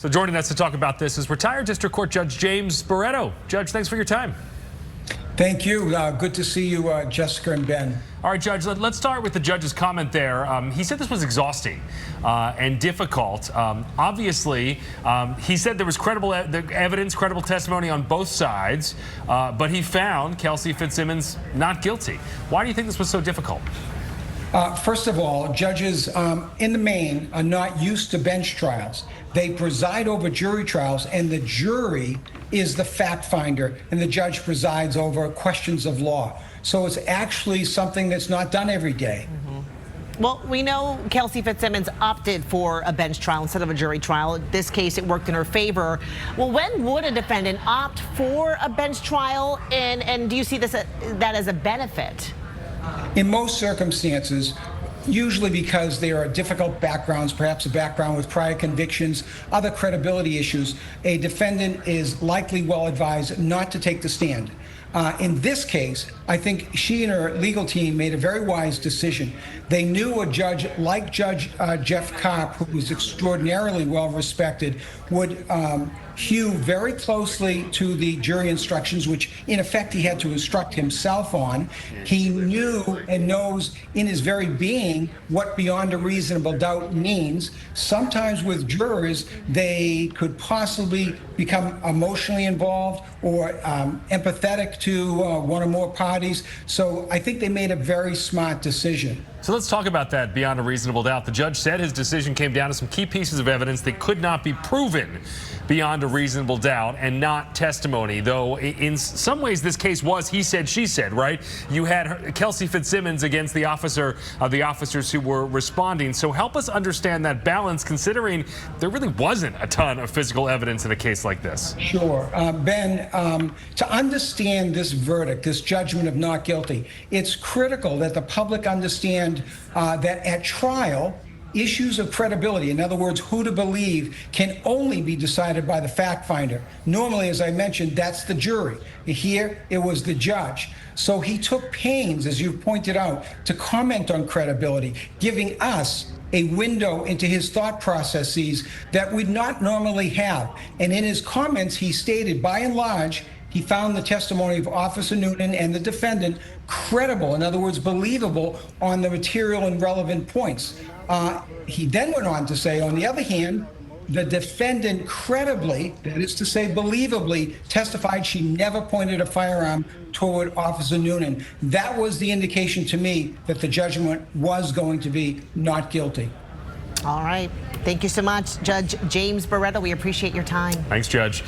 So joining us to talk about this is retired District Court Judge James Barretto. Judge, thanks for your time. Thank you. Good to see you, Jessica and Ben. All right, Judge, let's start with the judge's comment there. He said this was exhausting and difficult. Obviously, he said there was credible evidence, credible testimony on both sides, but he found Kelsey Fitzsimmons not guilty. Why do you think this was so difficult? First of all, judges in the main are not used to bench trials. They preside over jury trials, and the jury is the fact finder, and the judge presides over questions of law. So it's actually something that's not done every day. Well, we know Kelsey Fitzsimmons opted for a bench trial instead of a jury trial. In this case, it worked in her favor. Well, when would a defendant opt for a bench trial, and do you see that as a benefit? In most circumstances, usually because there are difficult backgrounds, perhaps a background with prior convictions, other credibility issues, a defendant is likely well advised not to take the stand. In this case, I think she and her legal team made a very wise decision. They knew a judge like Judge Jeff Karp, who was extraordinarily well respected, would hew very closely to the jury instructions, which in effect he had to instruct himself on. He knew and knows in his very being what beyond a reasonable doubt means. Sometimes with jurors, they could possibly become emotionally involved or empathetic to one or more parties. So I think they made a very smart decision. So let's talk about that beyond a reasonable doubt. The judge said his decision came down to some key pieces of evidence that could not be proven beyond a reasonable doubt and not testimony, though in some ways this case was he said, she said, right? You had Kelsey Fitzsimmons against the officers who were responding. So help us understand that balance, considering there really wasn't a ton of physical evidence in a case like this. Sure. Ben, to understand this verdict, this judgment of not guilty, it's critical that the public understand that at trial, issues of credibility, in other words, who to believe, can only be decided by the fact finder. Normally, as I mentioned, that's the jury. Here, it was the judge. So he took pains, as you pointed out, to comment on credibility, giving us a window into his thought processes that we'd not normally have. And in his comments, he stated, by and large, he found the testimony of Officer Noonan and the defendant credible, in other words, believable on the material and relevant points. He then went on to say, on the other hand, the defendant credibly, that is to say believably, testified she never pointed a firearm toward Officer Noonan. That was the indication to me that the judgment was going to be not guilty. All right. Thank you so much, Judge James Barretto. We appreciate your time. Thanks, Judge.